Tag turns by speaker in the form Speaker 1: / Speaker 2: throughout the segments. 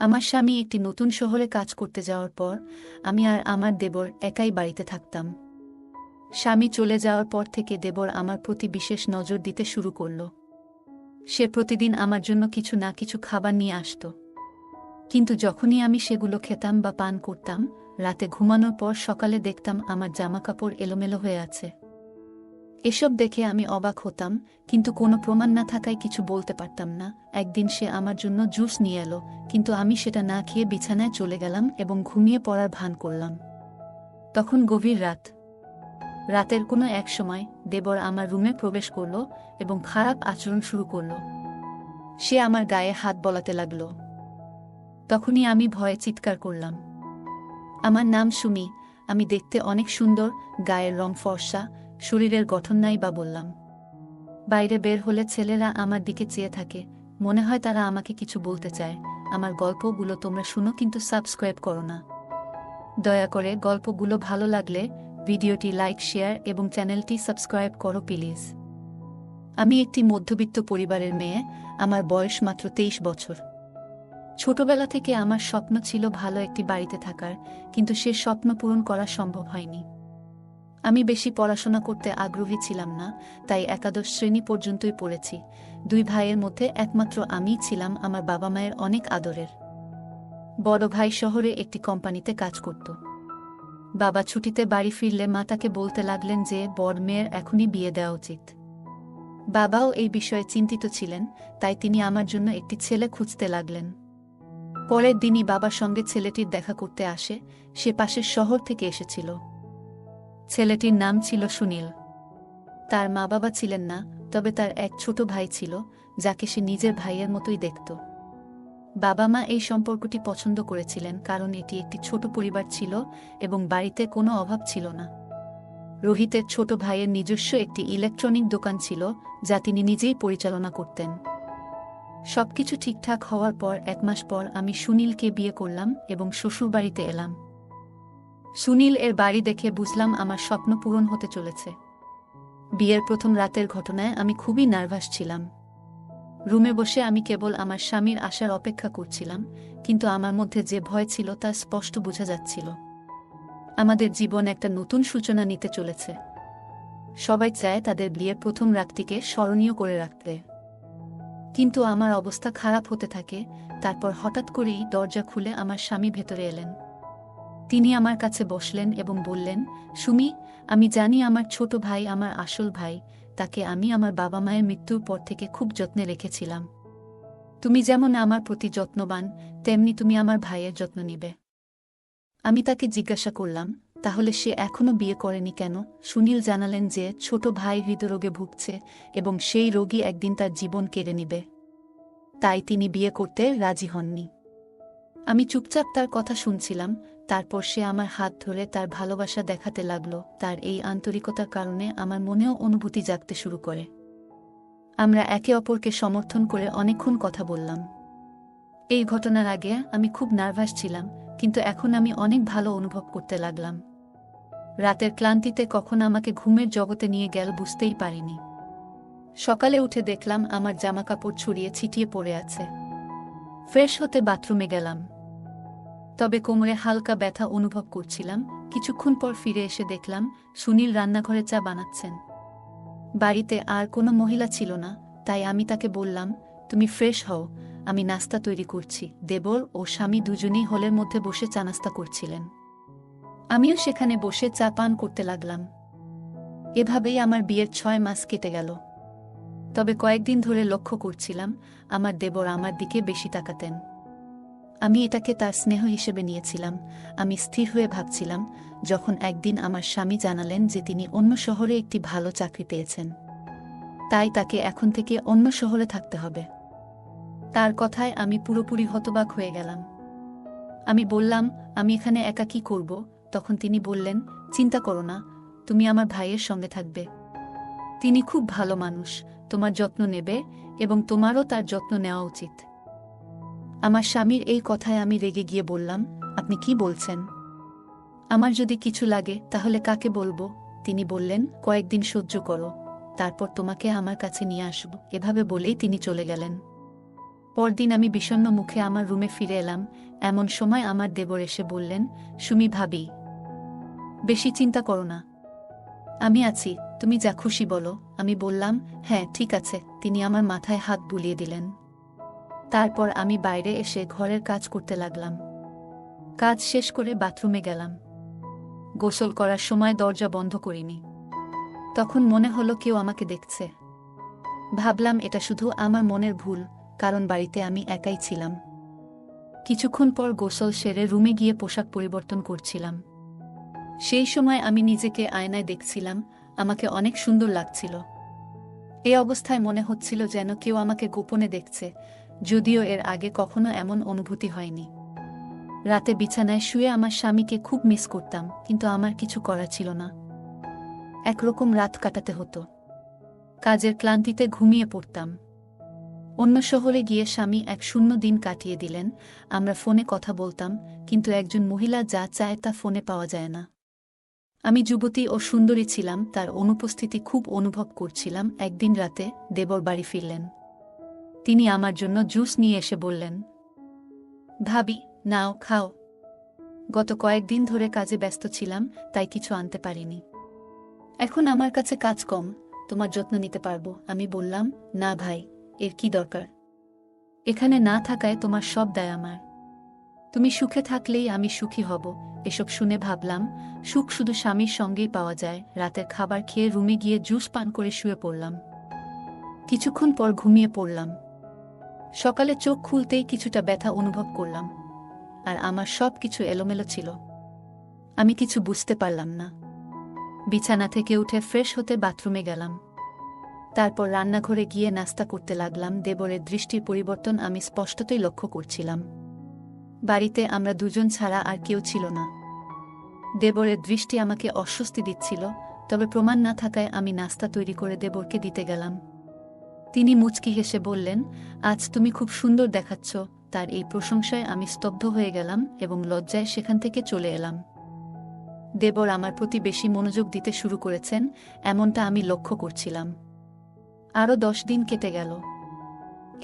Speaker 1: আমার স্বামী একটি নতুন শহরে কাজ করতে যাওয়ার পর আমি আর আমার দেবর একাই বাড়িতে থাকতাম। স্বামী চলে যাওয়ার পর থেকে দেবর আমার প্রতি বিশেষ নজর দিতে শুরু করল। সে প্রতিদিন আমার জন্য কিছু না কিছু খাবার নিয়ে আসত, কিন্তু যখনই আমি সেগুলো খেতাম বা পান করতাম, রাতে ঘুমানোর পর সকালে দেখতাম আমার জামাকাপড় এলোমেলো হয়ে আছে। এসব দেখে আমি অবাক হতাম, কিন্তু কোনো প্রমাণ না থাকায় কিছু বলতে পারতাম না। একদিন সে আমার জন্য জুস নিয়ে এলো, কিন্তু আমি সেটা না খেয়ে বিছানায় চলে গেলাম এবং ঘুমিয়ে পড়ার ভান করলাম। তখন গভীর রাত। রাতের কোনো এক সময় দেবর আমার রুমে প্রবেশ করল এবং খারাপ আচরণ শুরু করল। সে আমার গায়ে হাত বলাতে লাগল। তখনই আমি ভয়ে চিৎকার করলাম। আমার নাম সুমি, আমি দেখতে অনেক সুন্দর, গায়ের রং ফর্সা, শরীরের গঠন নাই বা বললাম। বাইরে বের হলে ছেলেরা আমার দিকে চেয়ে থাকে, মনে হয় তারা আমাকে কিছু বলতে চায়। আমার গল্পগুলো তোমরা শুনো, কিন্তু সাবস্ক্রাইব করো না। দয়া করে গল্পগুলো ভালো লাগলে ভিডিওটি লাইক, শেয়ার এবং চ্যানেলটি সাবস্ক্রাইব করো প্লিজ। আমি একটি মধ্যবিত্ত পরিবারের মেয়ে। আমার বয়স মাত্র 23 বছর। ছোটবেলা থেকে আমার স্বপ্ন ছিল ভালো একটি বাড়িতে থাকার, কিন্তু সে স্বপ্ন পূরণ করা সম্ভব হয়নি। আমি বেশি পড়াশোনা করতে আগ্রহী ছিলাম না, তাই একাদশ শ্রেণী পর্যন্তই পড়েছি। 2 ভাইয়ের মধ্যে একমাত্র আমিই ছিলাম আমার বাবা মায়ের অনেক আদরের। বড় ভাই শহরে একটি কোম্পানিতে কাজ করত। বাবা ছুটিতে বাড়ি ফিরলে মা তাকে বলতে লাগলেন যে বড় মেয়ের এখনই বিয়ে দেওয়া উচিত। বাবাও এই বিষয়ে চিন্তিত ছিলেন, তাই তিনি আমার জন্য একটি ছেলে খুঁজতে লাগলেন। পরের দিনই বাবার সঙ্গে ছেলেটির দেখা করতে আসে। সে পাশের শহর থেকে এসেছিল। ছেলেটির নাম ছিল সুনীল। তার মা বাবা ছিলেন না, তবে তার এক ছোট ভাই ছিল, যাকে সে নিজের ভাইয়ের মতোই দেখত। বাবা মা এই সম্পর্কটি পছন্দ করেছিলেন কারণ এটি একটি ছোট পরিবার ছিল এবং বাড়িতে কোনো অভাব ছিল না। রোহিতের ছোট ভাইয়ের নিজস্ব একটি ইলেকট্রনিক দোকান ছিল, যা তিনি নিজেই পরিচালনা করতেন। সবকিছু ঠিকঠাক হওয়ার পর 1 মাস পর আমি সুনীলকে বিয়ে করলাম এবং শ্বশুরবাড়িতে এলাম। সুনীল এর বাড়ি দেখে বুঝলাম আমার স্বপ্ন পূরণ হতে চলেছে। বিয়ের প্রথম রাতের ঘটনায় আমি খুবই নার্ভাস ছিলাম। রুমে বসে আমি কেবল আমার স্বামীর আসার অপেক্ষা করছিলাম, কিন্তু আমার মধ্যে যে ভয় ছিল তা স্পষ্ট বোঝা যাচ্ছিল। আমাদের জীবন একটা নতুন সূচনা নিতে চলেছে। সবাই চায় তাদের বিয়ের প্রথম রাতটিকে স্মরণীয় করে রাখতে। কিন্তু আমার অবস্থা খারাপ হতে থাকে। তারপর হঠাৎ করেই দরজা খুলে আমার স্বামী ভেতরে এলেন। তিনি আমার কাছে বসলেন এবং বললেন, সুমি, আমি জানি আমার ছোট ভাই আমার আসল ভাই। তাকে আমি আমার বাবা মায়ের মৃত্যুর পর থেকে খুব যত্নে রেখেছিলাম। তুমি যেমন আমার প্রতি যত্নবান, তেমনি তুমি আমার ভাইয়ের যত্ন নিবে। আমি তাকে জিজ্ঞাসা করলাম, তাহলে সে এখনো বিয়ে করেনি কেন? সুনীল জানালেন যে ছোট ভাই হৃদরোগে ভুগছে এবং সেই রোগী একদিন তার জীবন কেড়ে নিবে। তাই তিনি বিয়ে করতে রাজি হননি। আমি চুপচাপ তার কথা শুনছিলাম। তারপর সে আমার হাত ধরে তার ভালোবাসা দেখাতে লাগলো। তার এই আন্তরিকতার কারণে আমার মনেও অনুভূতি জাগতে শুরু করে। আমরা একে অপরকে সমর্থন করে অনেকক্ষণ কথা বললাম। এই ঘটনার আগে আমি খুব নার্ভাস ছিলাম, কিন্তু এখন আমি অনেক ভালো অনুভব করতে লাগলাম। রাতের ক্লান্তিতে কখন আমাকে ঘুমের জগতে নিয়ে গেল বুঝতেই পারিনি। সকালে উঠে দেখলাম আমার জামাকাপড় ছড়িয়ে ছিটিয়ে পড়ে আছে। ফ্রেশ হতে বাথরুমে গেলাম, তবে কোমরে হালকা ব্যথা অনুভব করছিলাম। কিছুক্ষণ পর ফিরে এসে দেখলাম সুনীল রান্নাঘরে চা বানাচ্ছেন। বাড়িতে আর কোনো মহিলা ছিল না, তাই আমি তাকে বললাম, তুমি ফ্রেশ হও, আমি নাস্তা তৈরি করছি। দেবর ও স্বামী দুজনেই হলের মধ্যে বসে চা নাস্তা করছিলেন। আমিও সেখানে বসে চা পান করতে লাগলাম। এভাবেই আমার বিয়ের 6 মাস কেটে গেল। তবে কয়েকদিন ধরে লক্ষ্য করছিলাম আমার দেবর আমার দিকে বেশি তাকাতেন। আমি এটাকে তার স্নেহ হিসেবে নিয়েছিলাম। আমি স্থির হয়ে ভাবছিলাম, যখন একদিন আমার স্বামী জানালেন যে তিনি অন্য শহরে একটি ভালো চাকরি পেয়েছেন, তাই তাকে এখন থেকে অন্য শহরে থাকতে হবে। তার কথায় আমি পুরোপুরি হতবাক হয়ে গেলাম। আমি বললাম, আমি এখানে একা কি করব? তখন তিনি বললেন, চিন্তা করো না, তুমি আমার ভাইয়ের সঙ্গে থাকবে। তিনি খুব ভালো মানুষ, তোমার যত্ন নেবে এবং তোমারও তার যত্ন নেওয়া উচিত। আমার স্বামীর এই কথায় আমি রেগে গিয়ে বললাম, আপনি কি বলছেন? আমার যদি কিছু লাগে তাহলে কাকে বলবো? তিনি বললেন, কয়েকদিন সহ্য করো, তারপর তোমাকে আমার কাছে নিয়ে আসব। এভাবে বলেই তিনি চলে গেলেন। পরদিন আমি বিষণ্ণ মুখে আমার রুমে ফিরে এলাম। এমন সময় আমার দেবর এসে বললেন, সুমি ভাবি, বেশি চিন্তা করো না, আমি আছি, তুমি যা খুশি বলো। আমি বললাম, হ্যাঁ ঠিক আছে। তিনি আমার মাথায় হাত বুলিয়ে দিলেন। তারপর আমি বাইরে এসে ঘরের কাজ করতে লাগলাম। কাজ শেষ করে বাথরুমে গেলাম। গোসল করার সময় দরজা বন্ধ করিনি। তখন মনে হলো কেউ আমাকে দেখছে। ভাবলাম এটা শুধু আমার মনের ভুল, কারণ বাড়িতে আমি একাই ছিলাম। কিছুক্ষণ পর গোসল সেরে রুমে গিয়ে পোশাক পরিবর্তন করছিলাম। সেই সময় আমি নিজেকে আয়নায় দেখছিলাম, আমাকে অনেক সুন্দর লাগছিল। এই অবস্থায় মনে হচ্ছিল যেন কেউ আমাকে গোপনে দেখছে, যদিও এর আগে কখনো এমন অনুভূতি হয়নি। রাতে বিছানায় শুয়ে আমার স্বামীকে খুব মিস করতাম, কিন্তু আমার কিছু করার ছিল না। একরকম রাত কাটাতে হতো। কাজের ক্লান্তিতে ঘুমিয়ে পড়তাম। অন্য শহরে গিয়ে স্বামী এক শূন্য দিন কাটিয়ে দিলেন। আমরা ফোনে কথা বলতাম, কিন্তু একজন মহিলা যা চায় তা ফোনে পাওয়া যায় না। আমি যুবতী ও সুন্দরী ছিলাম, তার অনুপস্থিতি খুব অনুভব করছিলাম। একদিন রাতে দেবর বাড়ি ফিরলেন। তিনি আমার জন্য জুস নিয়ে এসে বললেন, ভাবি, নাও খাও। গত কয়েকদিন ধরে কাজে ব্যস্ত ছিলাম, তাই কিছু আনতে পারিনি। এখন আমার কাছে কাজ কম, তোমার যত্ন নিতে পারবো। আমি বললাম, না ভাই, এর কি দরকার? এখানে না থাকায় তোমার সব দায় আমার। তুমি সুখে থাকলেই আমি সুখী হব। এসব শুনে ভাবলাম, সুখ শুধু স্বামীর সঙ্গেই পাওয়া যায়। রাতের খাবার খেয়ে রুমে গিয়ে জুস পান করে শুয়ে পড়লাম। কিছুক্ষণ পর ঘুমিয়ে পড়লাম। সকালে চোখ খুলতেই কিছুটা ব্যথা অনুভব করলাম, আর আমার সব কিছু এলোমেলো ছিল। আমি কিছু বুঝতে পারলাম না। বিছানা থেকে উঠে ফ্রেশ হতে বাথরুমে গেলাম। তারপর রান্নাঘরে গিয়ে নাস্তা করতে লাগলাম। দেবরের দৃষ্টির পরিবর্তন আমি স্পষ্টতই লক্ষ্য করছিলাম। বাড়িতে আমরা দুজন ছাড়া আর কেউ ছিল না। দেবরের দৃষ্টি আমাকে অস্বস্তি দিচ্ছিল, তবে প্রমাণ না থাকায় আমি নাস্তা তৈরি করে দেবরকে দিতে গেলাম। তিনি মুচকি হেসে বললেন, আজ তুমি খুব সুন্দর দেখাচ্ছ। তার এই প্রশংসায় আমি স্তব্ধ হয়ে গেলাম এবং লজ্জায় সেখান থেকে চলে এলাম। দেবর আমার প্রতি বেশি মনোযোগ দিতে শুরু করেছেন, এমনটা আমি লক্ষ্য করছিলাম। আরও 10 দিন কেটে গেল।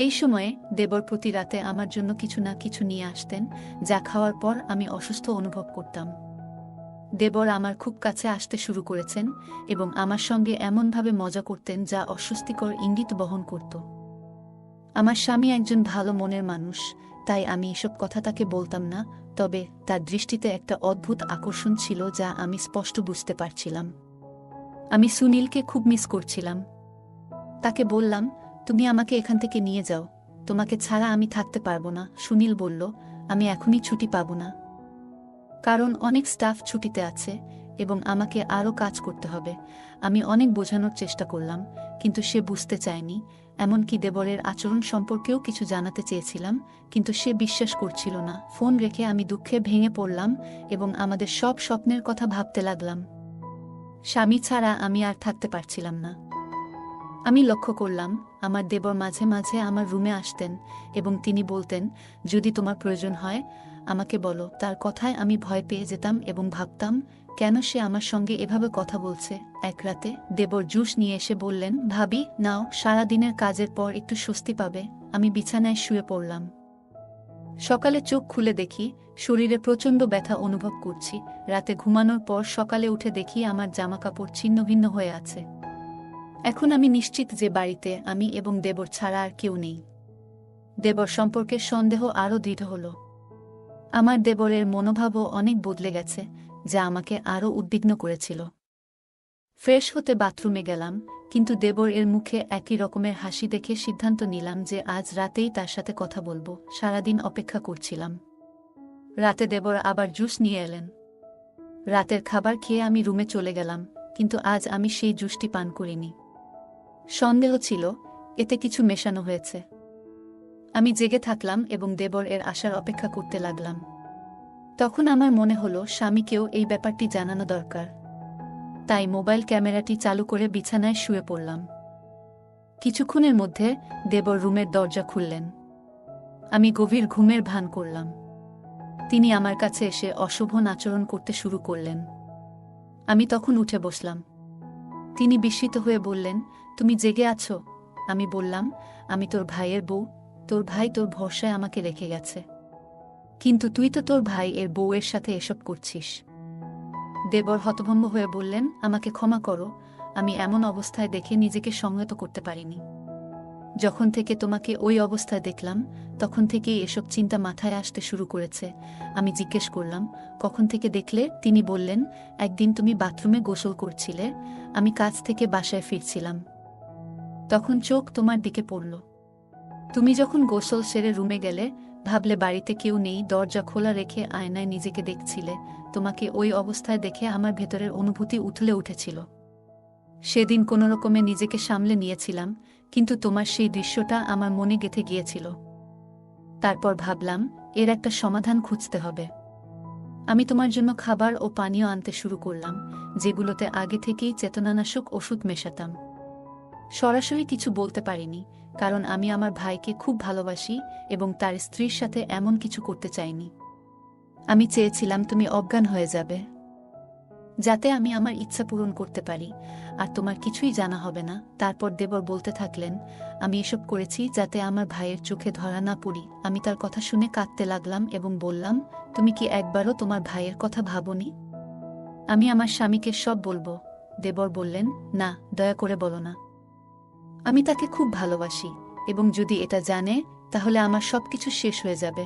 Speaker 1: এই সময়ে দেবর প্রতি রাতে আমার জন্য কিছু না কিছু নিয়ে আসতেন, যা খাওয়ার পর আমি অসুস্থ অনুভব করতাম। দেবর আমার খুব কাছে আসতে শুরু করেছেন এবং আমার সঙ্গে এমনভাবে মজা করতেন যা অস্বস্তিকর ইঙ্গিত বহন করত। আমার স্বামী একজন ভালো মনের মানুষ, তাই আমি এসব কথা তাকে বলতাম না, তবে তার দৃষ্টিতে একটা অদ্ভুত আকর্ষণ ছিল যা আমি স্পষ্ট বুঝতে পারছিলাম। আমি সুনীলকে খুব মিস করছিলাম। তাকে বললাম, তুমি আমাকে এখান থেকে নিয়ে যাও, তোমাকে ছাড়া আমি থাকতে পারবো না। সুনীল বলল, আমি এখনই ছুটি পাবো না, কারণ অনেক স্টাফ ছুটিতে আছে এবং আমাকে আরও কাজ করতে হবে। আমি অনেক বোঝানোর চেষ্টা করলাম, কিন্তু সে বুঝতে চায়নি। এমনকি দেবরের আচরণ সম্পর্কেও কিছু জানাতে চেয়েছিলাম, কিন্তু সে বিশ্বাস করছিল না। ফোন রেখে আমি দুঃখে ভেঙে পড়লাম এবং আমাদের সব স্বপ্নের কথা ভাবতে লাগলাম। স্বামী ছাড়া আমি আর থাকতে পারছিলাম না। আমি লক্ষ্য করলাম, আমার দেবর মাঝে মাঝে আমার রুমে আসতেন এবং তিনি বলতেন, যদি তোমার প্রয়োজন হয় আমাকে বলো। তার কথায় আমি ভয় পেয়ে যেতাম এবং ভাবতাম, কেন সে আমার সঙ্গে এভাবে কথা বলছে। এক রাতে দেবর জুস নিয়ে এসে বললেন, ভাবি, নাও, সারাদিনের কাজের পর একটু স্বস্তি পাবে। আমি বিছানায় শুয়ে পড়লাম। সকালে চোখ খুলে দেখি শরীরে প্রচণ্ড ব্যথা অনুভব করছি। রাতে ঘুমানোর পর সকালে উঠে দেখি আমার জামাকাপড় ছিন্নভিন্ন হয়ে আছে। এখন আমি নিশ্চিত যে বাড়িতে আমি এবং দেবর ছাড়া আর কেউ নেই। দেবর সম্পর্কে সন্দেহ আরও দৃঢ় হল। আমার দেবরের মনোভাবও অনেক বদলে গেছে, যা আমাকে আরও উদ্বিগ্ন করেছিল। ফ্রেশ হতে বাথরুমে গেলাম, কিন্তু দেবর এর মুখে একই রকমের হাসি দেখে সিদ্ধান্ত নিলাম যে আজ রাতেই তার সাথে কথা বলবো। সারাদিন অপেক্ষা করছিলাম। রাতে দেবর আবার জুস নিয়ে এলেন। রাতের খাবার খেয়ে আমি রুমে চলে গেলাম, কিন্তু আজ আমি সেই জুসটি পান করিনি। সন্দেহ ছিল এতে কিছু মেশানো হয়েছে। আমি জেগে থাকলাম এবং দেবর এর আসার অপেক্ষা করতে লাগলাম। তখন আমার মনে হলো স্বামীকেও এই ব্যাপারটি জানানো দরকার। তাই মোবাইল ক্যামেরাটি চালু করে বিছানায় শুয়ে পড়লাম। কিছুক্ষণের মধ্যে দেবর রুমের দরজা খুললেন। আমি গভীর ঘুমের ভান করলাম। তিনি আমার কাছে এসে অশোভন আচরণ করতে শুরু করলেন। আমি তখন উঠে বসলাম। তিনি বিস্মিত হয়ে বললেন, তুমি জেগে আছো? আমি বললাম, আমি তোর ভাইয়ের বউ, তোর ভাই তোর ভরসায় আমাকে রেখে গেছে, কিন্তু তুই তো তোর ভাই এর বউয়ের সাথে এসব করছিস। দেবর হতভম্ব হয়ে বললেন, আমাকে ক্ষমা করো, আমি এমন অবস্থায় দেখে নিজেকে সংযত করতে পারিনি। যখন থেকে তোমাকে ওই অবস্থায় দেখলাম তখন থেকেই এসব চিন্তা মাথায় আসতে শুরু করেছে। আমি জিজ্ঞেস করলাম, কখন থেকে দেখলে? তিনি বললেন, একদিন তুমি বাথরুমে গোসল করছিলে, আমি কাজ থেকে বাসায় ফিরছিলাম, তখন চোখ তোমার দিকে পড়ল। তুমি যখন গোসল সেরে রুমে গেলে, ভাবলে বাড়িতে কেউ নেই, দরজা খোলা রেখে আয়নায় নিজেকে দেখছিলে। তোমাকে ওই অবস্থায় দেখে আমার ভেতরের অনুভূতি উথলে উঠেছিল। সেদিন কোনোরকমে নিজেকে সামলে নিয়েছিলাম, কিন্তু তোমার সেই দৃশ্যটা আমার মনে গেঁথে গিয়েছিল। তারপর ভাবলাম, এর একটা সমাধান খুঁজতে হবে। আমি তোমার জন্য খাবার ও পানীয় আনতে শুরু করলাম, যেগুলোতে আগে থেকেই চেতনানাশক ওষুধ মেশাতাম। সরাসরি কিছু বলতে পারিনি, কারণ আমি আমার ভাইকে খুব ভালোবাসি এবং তার স্ত্রীর সাথে এমন কিছু করতে চাইনি। আমি চেয়েছিলাম তুমি অজ্ঞান হয়ে যাবে, যাতে আমি আমার ইচ্ছা পূরণ করতে পারি, আর তোমার কিছুই জানা হবে না। তারপর দেবর বলতে থাকলেন, আমি এসব করেছি যাতে আমার ভাইয়ের চোখে ধরা না পড়ি। আমি তার কথা শুনে কাঁদতে লাগলাম এবং বললাম, তুমি কি একবারও তোমার ভাইয়ের কথা ভাবোনি? আমি আমার স্বামীকে সব বলবো। দেবর বললেন, না, দয়া করে বলো না। আমি তাকে খুব ভালোবাসি, এবং যদি এটা জানে তাহলে আমার সবকিছু শেষ হয়ে যাবে।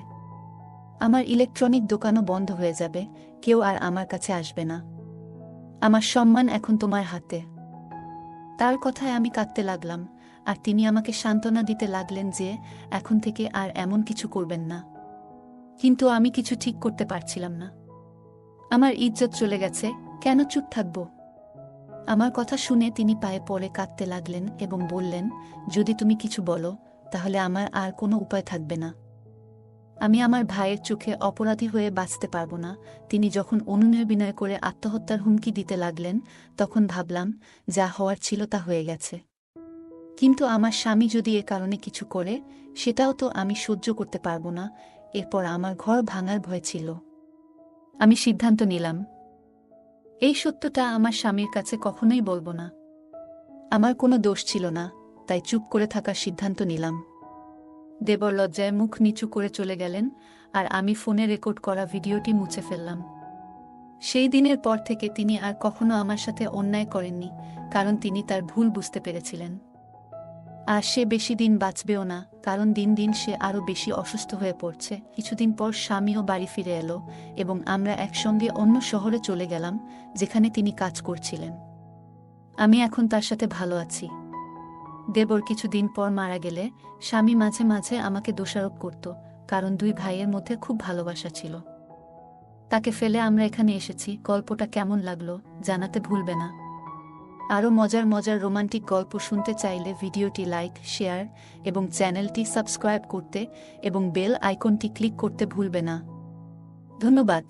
Speaker 1: আমার ইলেকট্রনিক দোকানও বন্ধ হয়ে যাবে, কেউ আর আমার কাছে আসবে না। আমার সম্মান এখন তোমার হাতে। তার কথায় আমি কাঁদতে লাগলাম, আর তিনি আমাকে সান্ত্বনা দিতে লাগলেন যে এখন থেকে আর এমন কিছু করবেন না। কিন্তু আমি কিছু ঠিক করতে পারছিলাম না। আমার ইজ্জত চলে গেছে, কেন চুপ থাকব? আমার কথা শুনে তিনি পায়ে পড়ে কাঁদতে লাগলেন এবং বললেন, যদি তুমি কিছু বলো তাহলে আমার আর কোনো উপায় থাকবে না। আমি আমার ভাইয়ের চোখে অপরাধী হয়ে বাঁচতে পারব না। তিনি যখন অনুনয় করে আত্মহত্যার হুমকি দিতে লাগলেন, তখন ভাবলাম, যা হওয়ার ছিল তা হয়ে গেছে। কিন্তু আমার স্বামী যদি এ কারণে কিছু করে, সেটাও তো আমি সহ্য করতে পারব না। এরপর আমার ঘর ভাঙার ভয় ছিল। আমি সিদ্ধান্ত নিলাম, এই সত্যটা আমার স্বামীর কাছে কখনোই বলবো না। আমার কোনো দোষ ছিল না, তাই চুপ করে থাকার সিদ্ধান্ত নিলাম। দেবর লজ্জায় মুখ নিচু করে চলে গেলেন, আর আমি ফোনে রেকর্ড করা ভিডিওটি মুছে ফেললাম। সেই দিনের পর থেকে তিনি আর কখনো আমার সাথে অন্যায় করেননি, কারণ তিনি তার ভুল বুঝতে পেরেছিলেন। আর সে বেশি দিন বাঁচবেও না, কারণ দিন দিন সে আরও বেশি অসুস্থ হয়ে পড়ছে। কিছুদিন পর স্বামীও বাড়ি ফিরে এলো এবং আমরা একসঙ্গে অন্য শহরে চলে গেলাম, যেখানে তিনি কাজ করছিলেন। আমি এখন তার সাথে ভালো আছি। দেবর কিছুদিন পর মারা গেলে স্বামী মাঝে মাঝে আমাকে দোষারোপ করত, কারণ দুই ভাইয়ের মধ্যে খুব ভালোবাসা ছিল। তাকে ফেলে আমরা এখানে এসেছি। গল্পটা কেমন লাগলো জানাতে ভুলবে না। আরও মজার মজার রোমান্টিক গল্প শুনতে চাইলে ভিডিওটি লাইক, শেয়ার এবং চ্যানেলটি সাবস্ক্রাইব করতে এবং বেল আইকনটি ক্লিক করতে ভুলবে না। ধন্যবাদ।